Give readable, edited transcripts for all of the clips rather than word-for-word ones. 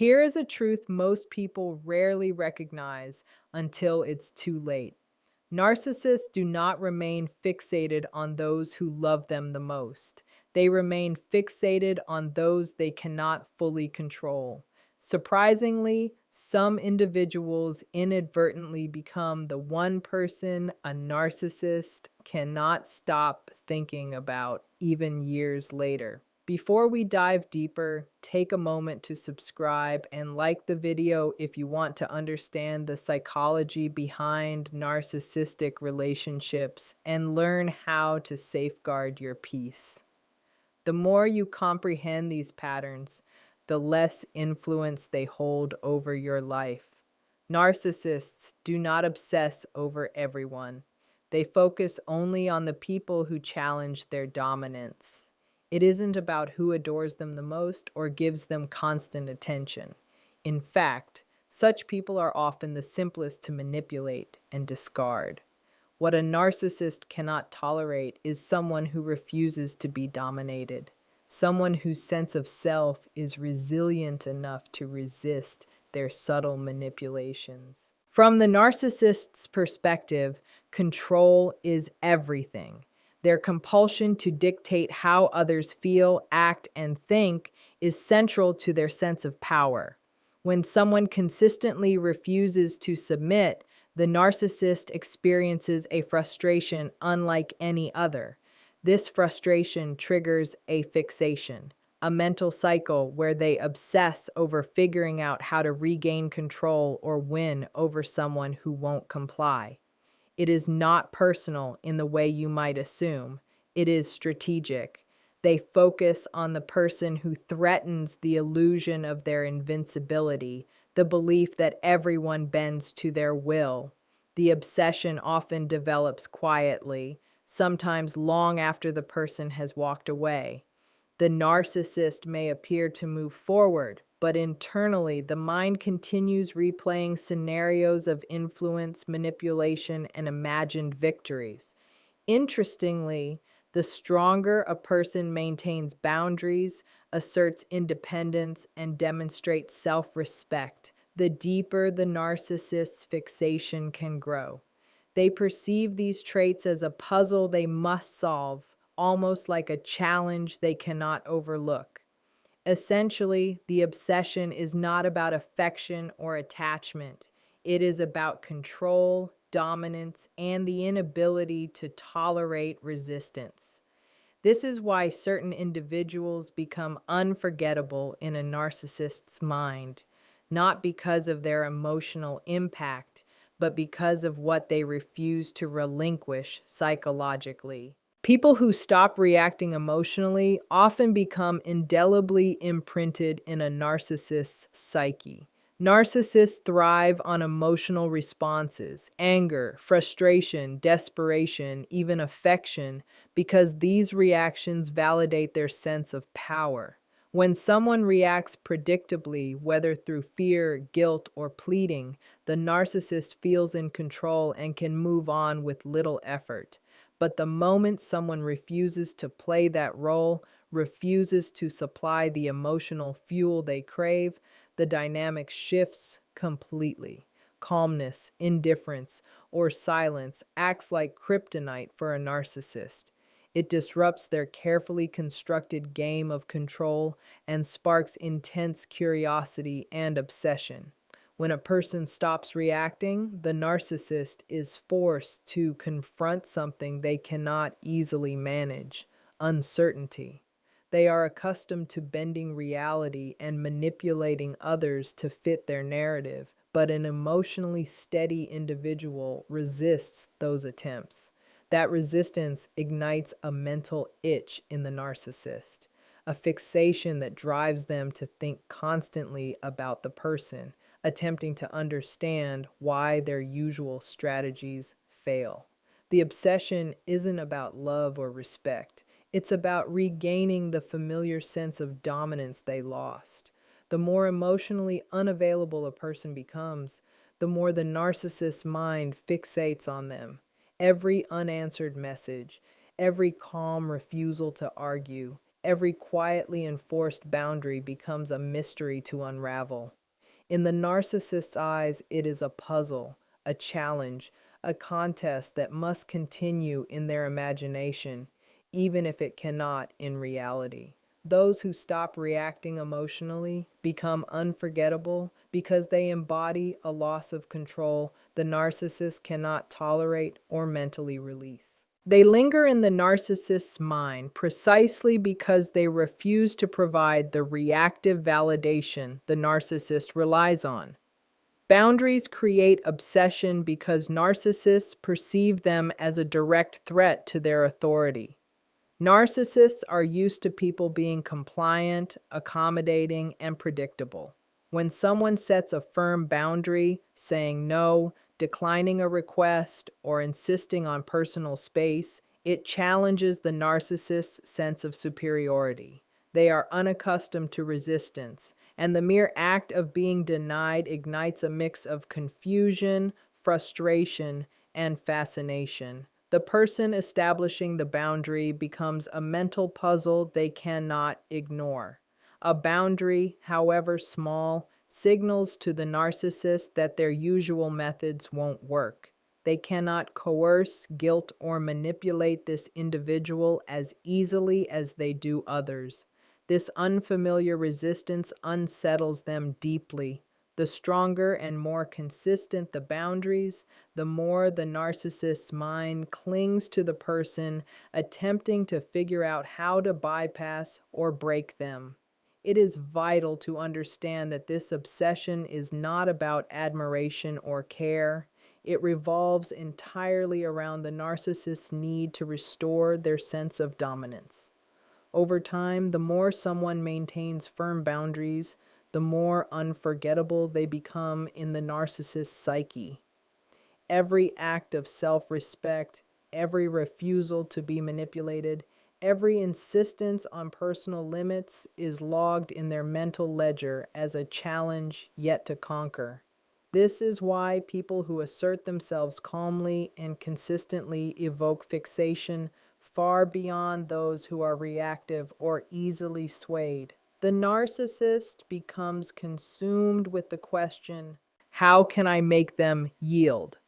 Here is a truth most people rarely recognize until it's too late. Narcissists do not remain fixated on those who love them the most. They remain fixated on those they cannot fully control. Surprisingly, some individuals inadvertently become the one person a narcissist cannot stop thinking about even years later. Before we dive deeper, take a moment to subscribe and like the video if you want to understand the psychology behind narcissistic relationships and learn how to safeguard your peace. The more you comprehend these patterns, the less influence they hold over your life. Narcissists do not obsess over everyone. They focus only on the people who challenge their dominance. It isn't about who adores them the most or gives them constant attention. In fact, such people are often the simplest to manipulate and discard. What a narcissist cannot tolerate is someone who refuses to be dominated, someone whose sense of self is resilient enough to resist their subtle manipulations. From the narcissist's perspective, control is everything. Their compulsion to dictate how others feel, act, and think is central to their sense of power. When someone consistently refuses to submit, the narcissist experiences a frustration unlike any other. This frustration triggers a fixation, a mental cycle where they obsess over figuring out how to regain control or win over someone who won't comply. It is not personal in the way you might assume. It is strategic. They focus on the person who threatens the illusion of their invincibility, the belief that everyone bends to their will. The obsession often develops quietly, sometimes long after the person has walked away. The narcissist may appear to move forward, but internally, the mind continues replaying scenarios of influence, manipulation, and imagined victories. Interestingly, the stronger a person maintains boundaries, asserts independence, and demonstrates self-respect, the deeper the narcissist's fixation can grow. They perceive these traits as a puzzle they must solve, almost like a challenge they cannot overlook. Essentially, the obsession is not about affection or attachment. It is about control, dominance, and the inability to tolerate resistance. This is why certain individuals become unforgettable in a narcissist's mind, not because of their emotional impact, but because of what they refuse to relinquish psychologically. People who stop reacting emotionally often become indelibly imprinted in a narcissist's psyche. Narcissists thrive on emotional responses, anger, frustration, desperation, even affection, because these reactions validate their sense of power. When someone reacts predictably, whether through fear, guilt, or pleading, the narcissist feels in control and can move on with little effort. But the moment someone refuses to play that role, refuses to supply the emotional fuel they crave, the dynamic shifts completely. Calmness, indifference, or silence acts like kryptonite for a narcissist. It disrupts their carefully constructed game of control and sparks intense curiosity and obsession. When a person stops reacting, the narcissist is forced to confront something they cannot easily manage: uncertainty. They are accustomed to bending reality and manipulating others to fit their narrative, but an emotionally steady individual resists those attempts. That resistance ignites a mental itch in the narcissist, a fixation that drives them to think constantly about the person, attempting to understand why their usual strategies fail. The obsession isn't about love or respect. It's about regaining the familiar sense of dominance they lost. The more emotionally unavailable a person becomes, the more the narcissist's mind fixates on them. Every unanswered message, every calm refusal to argue, Every quietly enforced boundary becomes a mystery to unravel. In the narcissist's eyes, it is a puzzle, a challenge, a contest that must continue in their imagination, even if it cannot in reality. Those who stop reacting emotionally become unforgettable because they embody a loss of control the narcissist cannot tolerate or mentally release. They linger in the narcissist's mind precisely because they refuse to provide the reactive validation the narcissist relies on. Boundaries create obsession because narcissists perceive them as a direct threat to their authority. Narcissists are used to people being compliant, accommodating, and predictable. When someone sets a firm boundary, saying no, declining a request, or insisting on personal space, it challenges the narcissist's sense of superiority. They are unaccustomed to resistance, and the mere act of being denied ignites a mix of confusion, frustration, and fascination. The person establishing the boundary becomes a mental puzzle they cannot ignore. A boundary, however small, signals to the narcissist that their usual methods won't work. They cannot coerce, guilt, or manipulate this individual as easily as they do others. This unfamiliar resistance unsettles them deeply. The stronger and more consistent the boundaries, the more the narcissist's mind clings to the person, attempting to figure out how to bypass or break them. It is vital to understand that this obsession is not about admiration or care. It revolves entirely around the narcissist's need to restore their sense of dominance. Over time, the more someone maintains firm boundaries, the more unforgettable they become in the narcissist's psyche. Every act of self-respect, every refusal to be manipulated, every insistence on personal limits is logged in their mental ledger as a challenge yet to conquer. This is why people who assert themselves calmly and consistently evoke fixation far beyond those who are reactive or easily swayed. The narcissist becomes consumed with the question, how can I make them yield?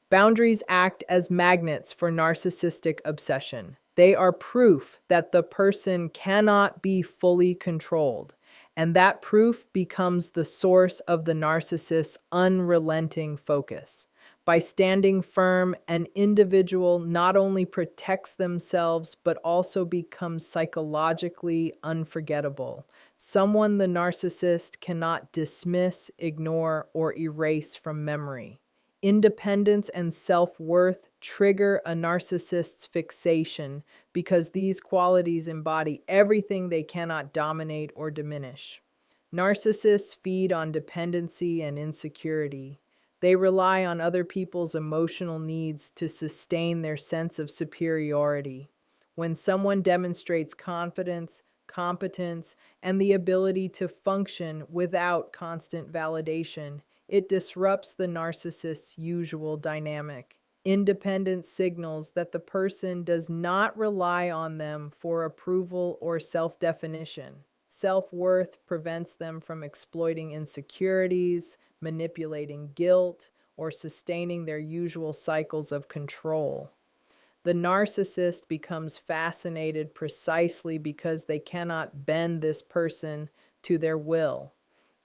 Boundaries act as magnets for narcissistic obsession. They are proof that the person cannot be fully controlled, and that proof becomes the source of the narcissist's unrelenting focus. By standing firm, an individual not only protects themselves but also becomes psychologically unforgettable, someone the narcissist cannot dismiss, ignore, or erase from memory. Independence and self-worth trigger a narcissist's fixation because these qualities embody everything they cannot dominate or diminish. Narcissists feed on dependency and insecurity. They rely on other people's emotional needs to sustain their sense of superiority. When someone demonstrates confidence, competence, and the ability to function without constant validation, it disrupts the narcissist's usual dynamic. Independence signals that the person does not rely on them for approval or self-definition. Self-worth prevents them from exploiting insecurities, manipulating guilt, or sustaining their usual cycles of control. The narcissist becomes fascinated precisely because they cannot bend this person to their will.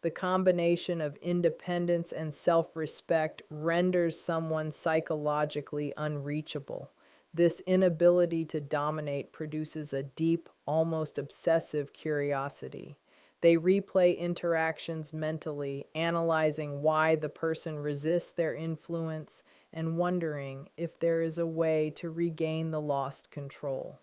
The combination of independence and self-respect renders someone psychologically unreachable. This inability to dominate produces a deep, almost obsessive curiosity. They replay interactions mentally, analyzing why the person resists their influence and wondering if there is a way to regain the lost control.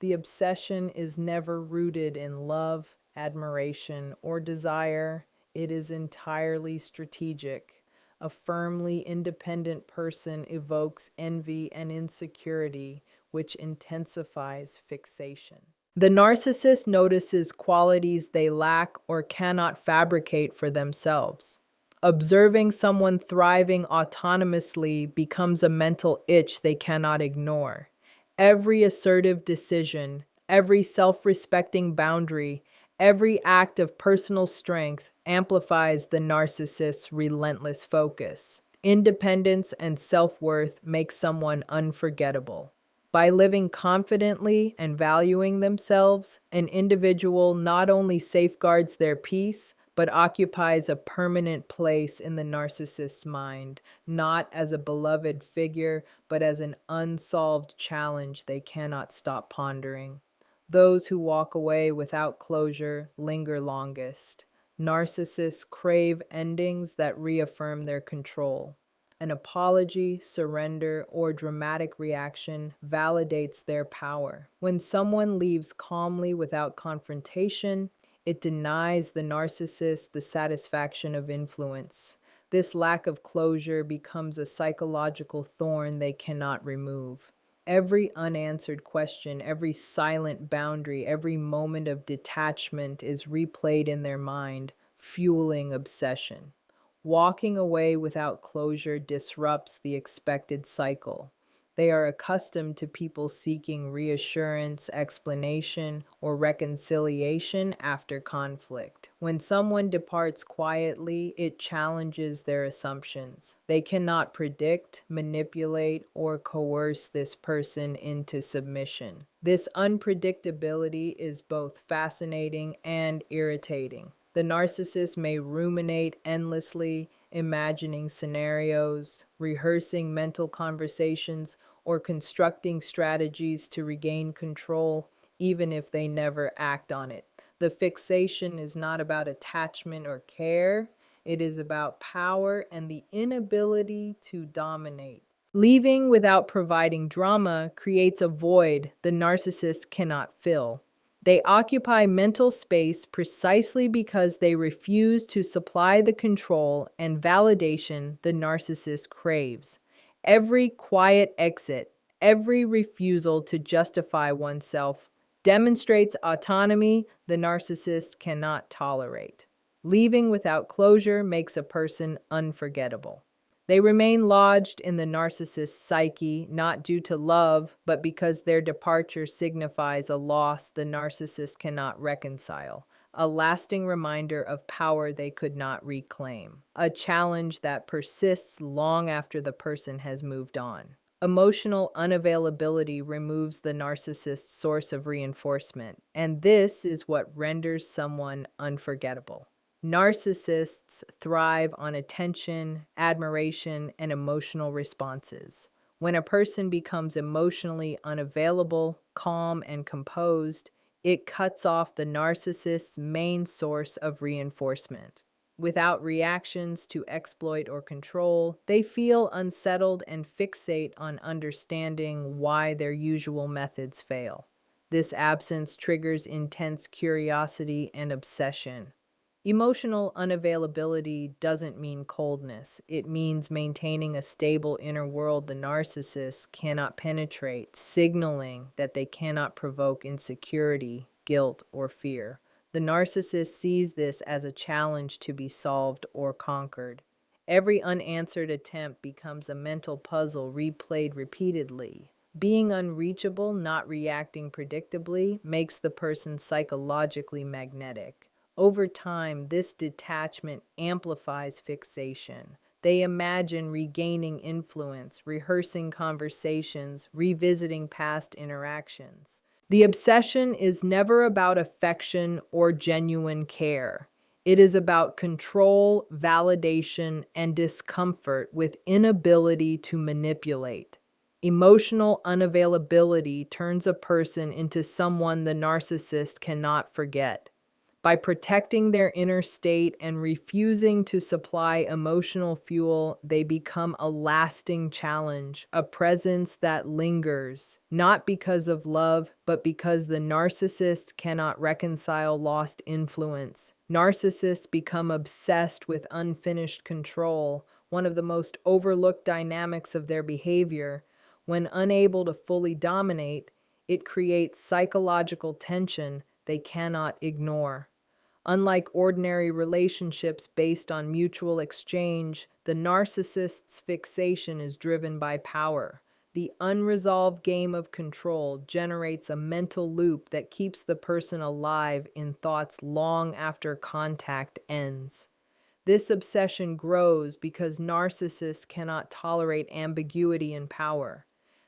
The obsession is never rooted in love, admiration, or desire. It is entirely strategic. A firmly independent person evokes envy and insecurity, which intensifies fixation. The narcissist notices qualities they lack or cannot fabricate for themselves. Observing someone thriving autonomously becomes a mental itch they cannot ignore. Every assertive decision, Every self-respecting boundary, every act of personal strength amplifies the narcissist's relentless focus. Independence and self-worth make someone unforgettable. By living confidently and valuing themselves, an individual not only safeguards their peace, but occupies a permanent place in the narcissist's mind, not as a beloved figure, but as an unsolved challenge they cannot stop pondering. Those who walk away without closure linger longest. Narcissists crave endings that reaffirm their control. An apology, surrender, or dramatic reaction validates their power. When someone leaves calmly without confrontation, it denies the narcissist the satisfaction of influence. This lack of closure becomes a psychological thorn they cannot remove. Every unanswered question, every silent boundary, every moment of detachment is replayed in their mind, fueling obsession. Walking away without closure disrupts the expected cycle. They are accustomed to people seeking reassurance, explanation, or reconciliation after conflict. When someone departs quietly, it challenges their assumptions. They cannot predict, manipulate, or coerce this person into submission. This unpredictability is both fascinating and irritating. The narcissist may ruminate endlessly, imagining scenarios, rehearsing mental conversations, or constructing strategies to regain control, even if they never act on it. The fixation is not about attachment or care, it is about power and the inability to dominate. Leaving without providing drama creates a void the narcissist cannot fill. They occupy mental space precisely because they refuse to supply the control and validation the narcissist craves. Every quiet exit, every refusal to justify oneself demonstrates autonomy the narcissist cannot tolerate. Leaving without closure makes a person unforgettable. They remain lodged in the narcissist's psyche, not due to love, but because their departure signifies a loss the narcissist cannot reconcile, a lasting reminder of power they could not reclaim, a challenge that persists long after the person has moved on. Emotional unavailability removes the narcissist's source of reinforcement, and this is what renders someone unforgettable. Narcissists thrive on attention, admiration, and emotional responses. When a person becomes emotionally unavailable, calm, and composed, it cuts off the narcissist's main source of reinforcement. Without reactions to exploit or control, they feel unsettled and fixate on understanding why their usual methods fail. This absence triggers intense curiosity and obsession. Emotional unavailability doesn't mean coldness. It means maintaining a stable inner world the narcissist cannot penetrate, signaling that they cannot provoke insecurity, guilt, or fear. The narcissist sees this as a challenge to be solved or conquered. Every unanswered attempt becomes a mental puzzle replayed repeatedly. Being unreachable, not reacting predictably, makes the person psychologically magnetic. Over time, this detachment amplifies fixation. They imagine regaining influence, rehearsing conversations, revisiting past interactions. The obsession is never about affection or genuine care. It is about control, validation, and discomfort with inability to manipulate. Emotional unavailability turns a person into someone the narcissist cannot forget. By protecting their inner state and refusing to supply emotional fuel, they become a lasting challenge, a presence that lingers, not because of love, but because the narcissist cannot reconcile lost influence. Narcissists become obsessed with unfinished control, one of the most overlooked dynamics of their behavior. When unable to fully dominate, it creates psychological tension they cannot ignore. Unlike ordinary relationships based on mutual exchange, the narcissist's fixation is driven by power. The unresolved game of control generates a mental loop that keeps the person alive in thoughts long after contact ends. This obsession grows because narcissists cannot tolerate ambiguity in power.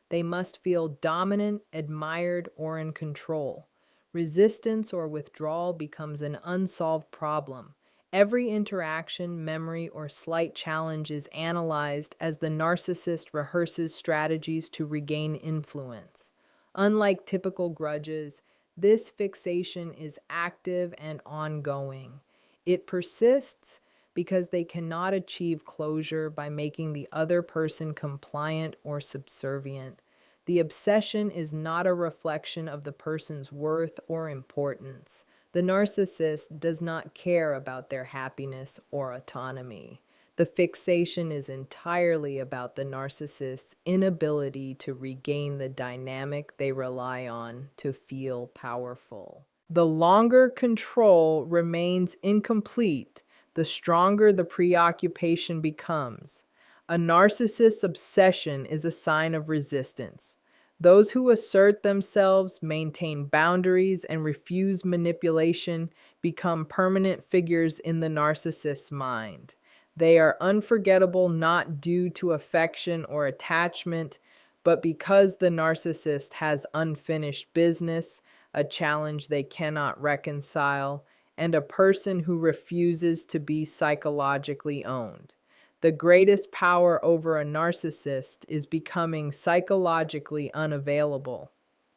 They must feel dominant, admired, or in control. Resistance or withdrawal becomes an unsolved problem. Every interaction, memory, or slight challenge is analyzed as the narcissist rehearses strategies to regain influence. Unlike typical grudges, this fixation is active and ongoing. It persists because they cannot achieve closure by making the other person compliant or subservient. The obsession is not a reflection of the person's worth or importance. The narcissist does not care about their happiness or autonomy. The fixation is entirely about the narcissist's inability to regain the dynamic they rely on to feel powerful. The longer control remains incomplete, the stronger the preoccupation becomes. A narcissist's obsession is a sign of resistance. Those who assert themselves, maintain boundaries, and refuse manipulation become permanent figures in the narcissist's mind. They are unforgettable not due to affection or attachment, but because the narcissist has unfinished business, a challenge they cannot reconcile, and a person who refuses to be psychologically owned. The greatest power over a narcissist is becoming psychologically unavailable.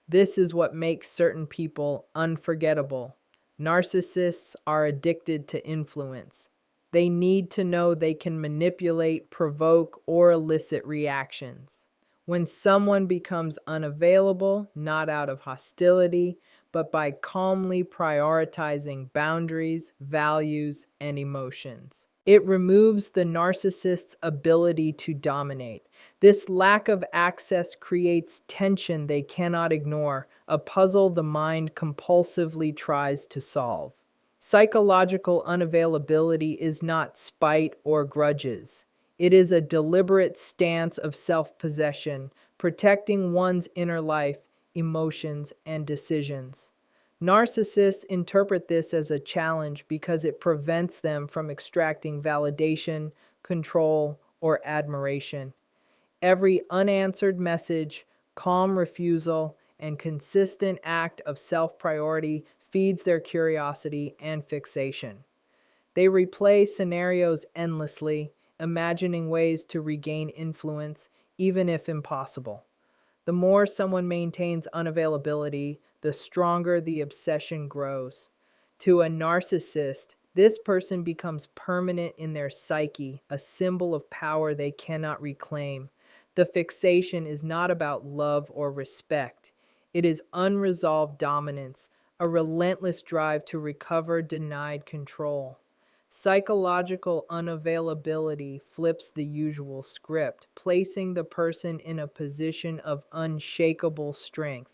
This is what makes certain people unforgettable. Narcissists are addicted to influence. They need to know they can manipulate, provoke, or elicit reactions. When someone becomes unavailable, not out of hostility, but by calmly prioritizing boundaries, values, and emotions, it removes the narcissist's ability to dominate. This lack of access creates tension they cannot ignore, a puzzle the mind compulsively tries to solve. Psychological unavailability is not spite or grudges. It is a deliberate stance of self-possession, protecting one's inner life, emotions, and decisions. Narcissists interpret this as a challenge because it prevents them from extracting validation, control, or admiration. Every unanswered message, calm refusal, and consistent act of self-priority feeds their curiosity and fixation. They replay scenarios endlessly, imagining ways to regain influence, even if impossible. The more someone maintains unavailability, the stronger the obsession grows. To a narcissist, this person becomes permanent in their psyche, a symbol of power they cannot reclaim. The fixation is not about love or respect. It is unresolved dominance, a relentless drive to recover denied control. Psychological unavailability flips the usual script, placing the person in a position of unshakable strength.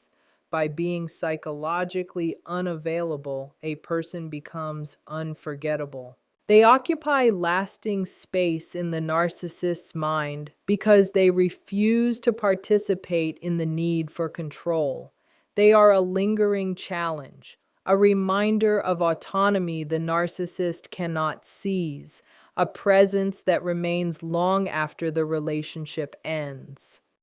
By being psychologically unavailable, a person becomes unforgettable. They occupy lasting space in the narcissist's mind because they refuse to participate in the need for control. They are a lingering challenge, a reminder of autonomy the narcissist cannot seize, a presence that remains long after the relationship ends.